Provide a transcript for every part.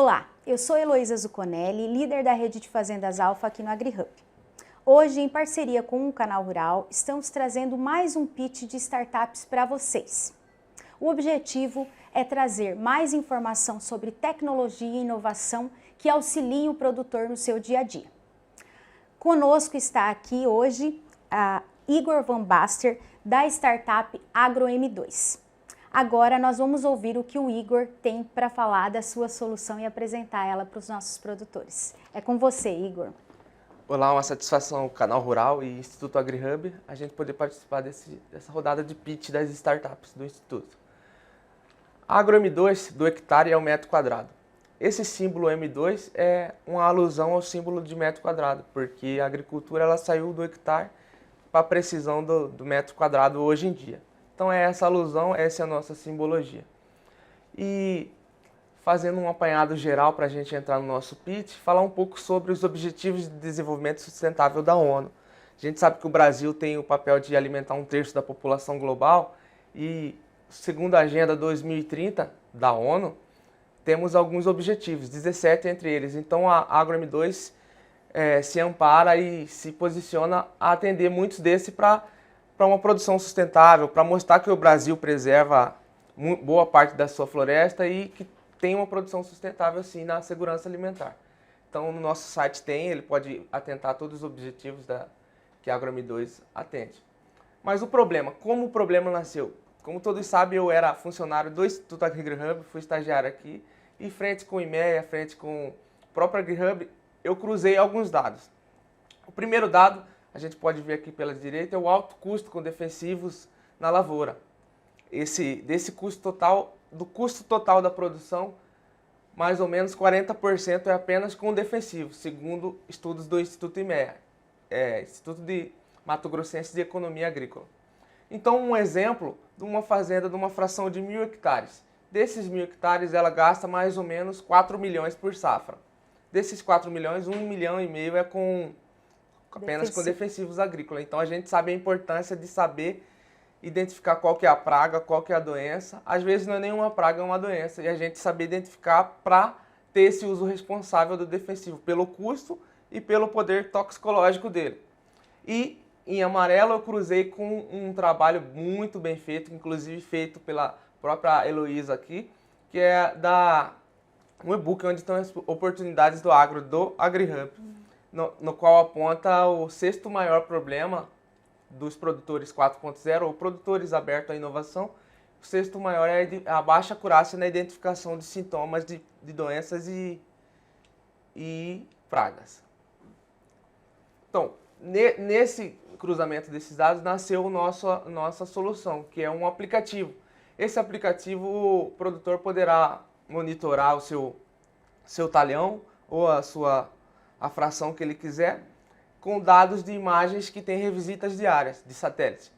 Olá, eu sou Heloísa Zucconelli, líder da rede de fazendas Alfa aqui no AgriHub. Hoje, em parceria com o Canal Rural, estamos trazendo mais um pitch de startups para vocês. O objetivo é trazer mais informação sobre tecnologia e inovação que auxiliem o produtor no seu dia a dia. Conosco está aqui hoje a Igor Van Baster, da startup AgroM2. Agora nós vamos ouvir o que o Igor tem para falar da sua solução e apresentar ela para os nossos produtores. É com você, Igor. Olá, uma satisfação ao Canal Rural e Instituto AgriHub a gente poder participar dessa rodada de pitch das startups do Instituto. A AgroM2 do hectare é o metro quadrado. Esse símbolo M2 é uma alusão ao símbolo de metro quadrado, porque a agricultura ela saiu do hectare para a precisão do metro quadrado hoje em dia. Então é essa alusão, essa é a nossa simbologia. E fazendo um apanhado geral para a gente entrar no nosso pitch, falar um pouco sobre os Objetivos de Desenvolvimento Sustentável da ONU. A gente sabe que o Brasil tem o papel de alimentar 1/3 da população global e, segundo a Agenda 2030 da ONU, temos alguns objetivos, 17 entre eles. Então a AgroM2 se ampara e se posiciona a atender muitos desses para uma produção sustentável, para mostrar que o Brasil preserva boa parte da sua floresta e que tem uma produção sustentável sim na segurança alimentar. Então no nosso site ele pode atentar a todos os objetivos que a AgroM2 atende. Mas o problema, como o problema nasceu? Como todos sabem, eu era funcionário do Instituto AgriHub, fui estagiário aqui, e frente com o IMEA, frente com o próprio AgriHub, eu cruzei alguns dados. O primeiro dado, a gente pode ver aqui pela direita, é o alto custo com defensivos na lavoura. Do custo total da produção, mais ou menos 40% é apenas com defensivos, segundo estudos do Instituto IMEA, Instituto de Mato Grossense de Economia Agrícola. Então, um exemplo de uma fazenda de uma fração de 1.000 hectares. Desses 1.000 hectares, ela gasta mais ou menos 4 milhões por safra. Desses 4 milhões, 1,5 milhão é apenas com defensivos agrícolas. Então, a gente sabe a importância de saber identificar qual que é a praga, qual que é a doença. Às vezes, não é nenhuma praga, é uma doença. E a gente saber identificar para ter esse uso responsável do defensivo, pelo custo e pelo poder toxicológico dele. E em amarelo, eu cruzei com um trabalho muito bem feito, inclusive feito pela própria Heloísa aqui, que é um e-book onde estão as oportunidades do agro, do AgriHub, no qual aponta o sexto maior problema dos produtores 4.0, ou produtores abertos à inovação. O sexto maior é a baixa acurácia na identificação de sintomas de doenças e pragas. Então, nesse cruzamento desses dados, nasceu a nossa solução, que é um aplicativo. Esse aplicativo, o produtor poderá monitorar o seu talhão ou a fração que ele quiser, com dados de imagens que têm revisitas diárias de satélite.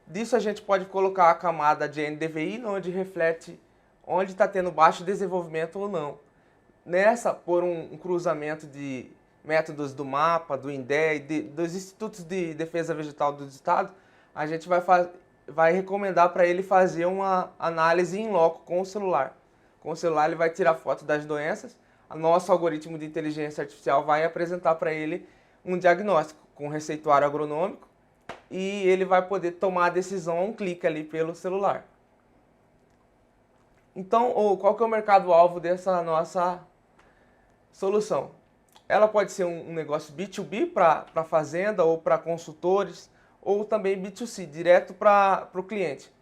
Disso a gente pode colocar a camada de NDVI, onde reflete onde está tendo baixo desenvolvimento ou não. Nessa, por um cruzamento de métodos do MAPA, do INDE, dos Institutos de Defesa Vegetal do Estado, a gente vai recomendar para ele fazer uma análise in loco com o celular. Com o celular ele vai tirar foto das doenças, o nosso algoritmo de inteligência artificial vai apresentar para ele um diagnóstico com receituário agronômico e ele vai poder tomar a decisão a um clique ali pelo celular. Então, qual que é o mercado-alvo dessa nossa solução? Ela pode ser um negócio B2B para a fazenda ou para consultores, ou também B2C, direto para o cliente.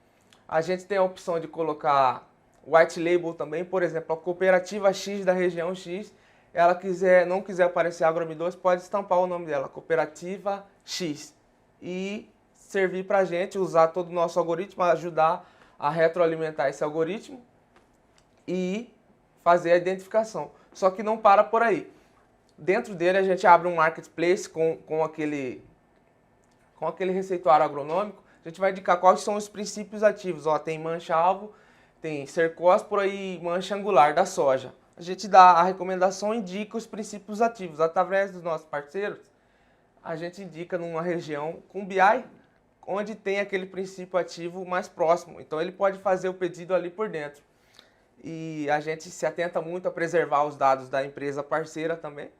A gente tem a opção de colocar white label também, por exemplo, a cooperativa X da região X, ela não quiser aparecer AgroM2, pode estampar o nome dela, cooperativa X, e servir para a gente, usar todo o nosso algoritmo, ajudar a retroalimentar esse algoritmo e fazer a identificação. Só que não para por aí. Dentro dele a gente abre um marketplace com aquele receituário agronômico, a gente vai indicar quais são os princípios ativos. Tem mancha-alvo, tem cercóspora e mancha angular da soja. A gente dá a recomendação e indica os princípios ativos. Através dos nossos parceiros, a gente indica numa região com BI, onde tem aquele princípio ativo mais próximo. Então ele pode fazer o pedido ali por dentro. e a gente se atenta muito a preservar os dados da empresa parceira também.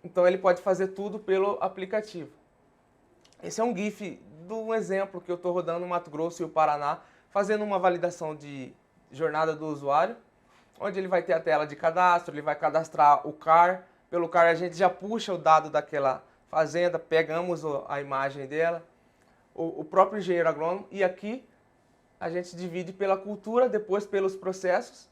Então ele pode fazer tudo pelo aplicativo. Esse é um GIF de um exemplo que eu estou rodando no Mato Grosso e o Paraná, fazendo uma validação de jornada do usuário, onde ele vai ter a tela de cadastro, ele vai cadastrar o CAR. Pelo CAR a gente já puxa o dado daquela fazenda, pegamos a imagem dela, o próprio engenheiro agrônomo, e aqui a gente divide pela cultura, depois pelos processos.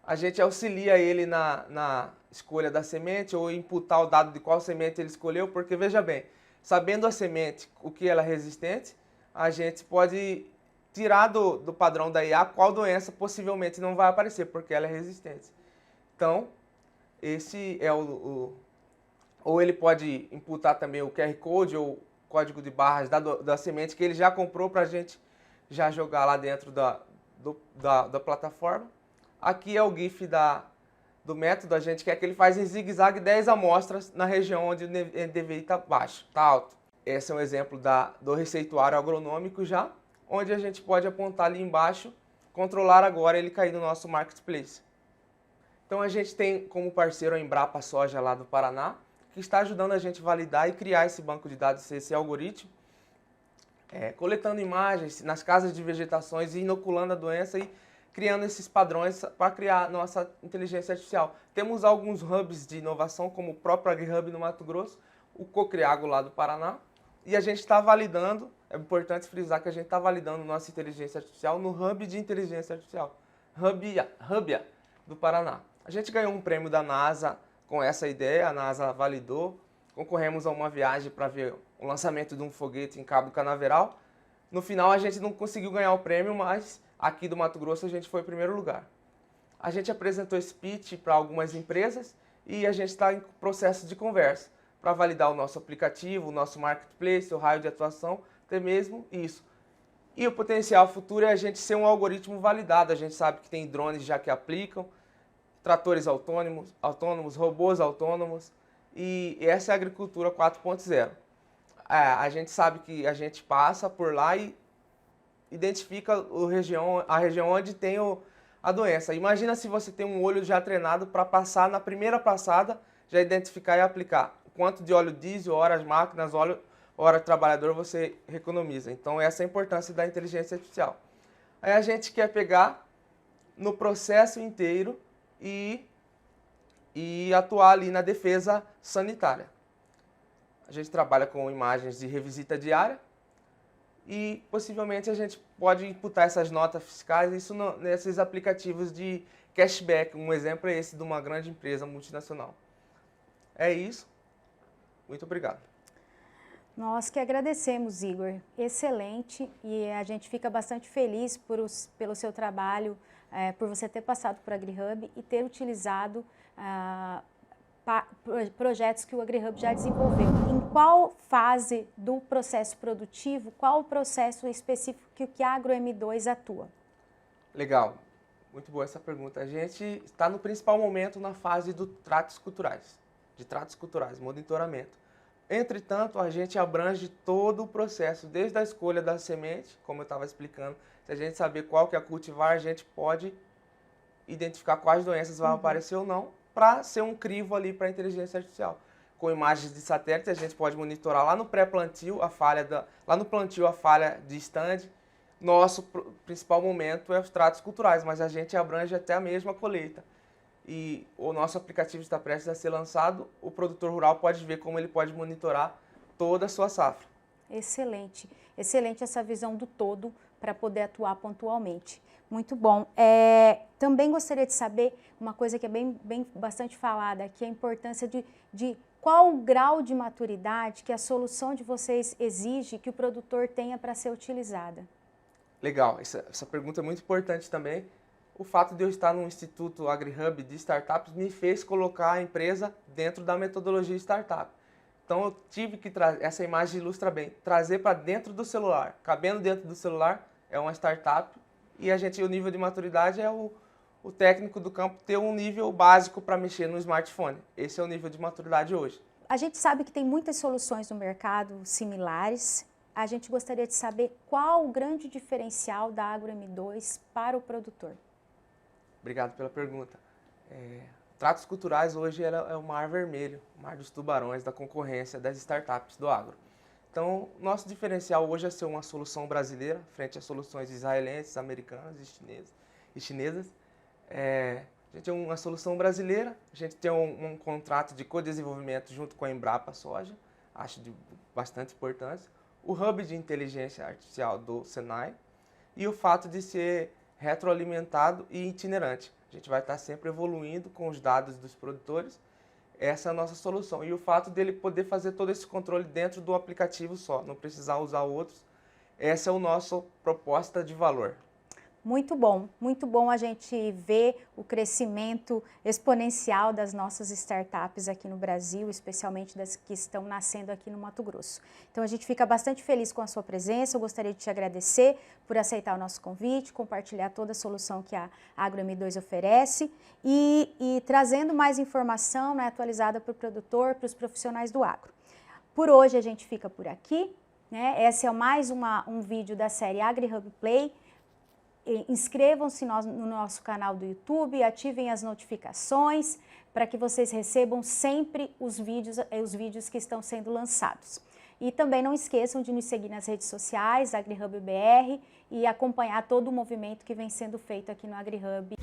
A gente auxilia ele na escolha da semente ou imputar o dado de qual semente ele escolheu, porque veja bem, sabendo a semente, o que ela é resistente, a gente pode tirar do padrão da IA qual doença possivelmente não vai aparecer, porque ela é resistente. Então, esse é ou ele pode imputar também o QR Code ou código de barras da semente que ele já comprou para a gente já jogar lá dentro da plataforma. Aqui é o GIF do método, a gente quer que ele faz em zigue-zague 10 amostras na região onde o NDVI está baixo, está alto. Esse é um exemplo do receituário agronômico já, onde a gente pode apontar ali embaixo, controlar agora ele cair no nosso marketplace. Então a gente tem como parceiro a Embrapa Soja lá do Paraná, que está ajudando a gente a validar e criar esse banco de dados, esse algoritmo, coletando imagens nas casas de vegetações e inoculando a doença e criando esses padrões para criar nossa inteligência artificial. Temos alguns hubs de inovação, como o próprio AgriHub no Mato Grosso, o Cocriago lá do Paraná, e a gente está validando, é importante frisar que a gente está validando nossa inteligência artificial no Hub de Inteligência Artificial, Hubia do Paraná. A gente ganhou um prêmio da NASA com essa ideia, a NASA validou, concorremos a uma viagem para ver o lançamento de um foguete em Cabo Canaveral. No final a gente não conseguiu ganhar o prêmio, mas aqui do Mato Grosso a gente foi em primeiro lugar. A gente apresentou esse pitch para algumas empresas e a gente está em processo de conversa para validar o nosso aplicativo, o nosso marketplace, o raio de atuação, até mesmo isso. E o potencial futuro é a gente ser um algoritmo validado. A gente sabe que tem drones já que aplicam, tratores autônomos, robôs autônomos, e essa é a agricultura 4.0. A gente sabe que a gente passa por lá e identifica a região onde tem a doença. Imagina se você tem um olho já treinado para passar na primeira passada, já identificar e aplicar. Quanto de óleo diesel, horas máquinas, hora trabalhador você economiza. Então essa é a importância da inteligência artificial. Aí a gente quer pegar no processo inteiro e atuar ali na defesa sanitária. A gente trabalha com imagens de revisita diária e possivelmente a gente pode imputar essas notas fiscais, isso nesses aplicativos de cashback. Um exemplo é esse de uma grande empresa multinacional. É isso. Muito obrigado. Nós que agradecemos, Igor. Excelente, e a gente fica bastante feliz pelo seu trabalho, por você ter passado por AgriHub e ter utilizado projetos que o AgriHub já desenvolveu. Em qual fase do processo produtivo, qual o processo específico que a AgroM2 atua? Legal, muito boa essa pergunta. A gente está no principal momento na fase de tratos culturais, monitoramento. Entretanto, a gente abrange todo o processo, desde a escolha da semente, como eu estava explicando. Se a gente saber qual que é a cultivar, a gente pode identificar quais doenças vão aparecer ou não, para ser um crivo ali para a inteligência artificial. Com imagens de satélite, a gente pode monitorar lá no pré-plantio a falha de stand. Nosso principal momento é os tratos culturais, mas a gente abrange até a mesma colheita. E o nosso aplicativo está prestes a ser lançado, o produtor rural pode ver como ele pode monitorar toda a sua safra. Excelente, excelente essa visão do todo para poder atuar pontualmente. Muito bom. Também gostaria de saber uma coisa que é bastante falada, que é a importância de qual o grau de maturidade que a solução de vocês exige que o produtor tenha para ser utilizada. Legal, essa pergunta é muito importante também. O fato de eu estar no Instituto AgriHub de Startups me fez colocar a empresa dentro da metodologia startup. Então eu tive que trazer, essa imagem ilustra bem, trazer para dentro do celular. Cabendo dentro do celular é uma startup e o nível de maturidade é o técnico do campo ter um nível básico para mexer no smartphone. Esse é o nível de maturidade hoje. A gente sabe que tem muitas soluções no mercado similares. A gente gostaria de saber qual o grande diferencial da AgroM2 para o produtor. Obrigado pela pergunta. Tratos culturais hoje é o mar vermelho, o mar dos tubarões, da concorrência das startups do agro. Então, nosso diferencial hoje é ser uma solução brasileira frente às soluções israelenses, americanas e chinesas. A gente é uma solução brasileira, a gente tem um contrato de co-desenvolvimento junto com a Embrapa Soja, acho de bastante importância, o Hub de Inteligência Artificial do Senai e o fato de ser retroalimentado e itinerante. A gente vai estar sempre evoluindo com os dados dos produtores. Essa é a nossa solução. E o fato dele poder fazer todo esse controle dentro do aplicativo só, não precisar usar outros. Essa é a nossa proposta de valor. Muito bom a gente ver o crescimento exponencial das nossas startups aqui no Brasil, especialmente das que estão nascendo aqui no Mato Grosso. Então a gente fica bastante feliz com a sua presença, eu gostaria de te agradecer por aceitar o nosso convite, compartilhar toda a solução que a AgroM2 oferece e trazendo mais informação, né, atualizada para o produtor, para os profissionais do agro. Por hoje a gente fica por aqui, né? Esse é mais um vídeo da série AgriHub Play. Inscrevam-se no nosso canal do YouTube, ativem as notificações para que vocês recebam sempre os vídeos que estão sendo lançados. E também não esqueçam de nos seguir nas redes sociais, AgriHub BR, e acompanhar todo o movimento que vem sendo feito aqui no AgriHub.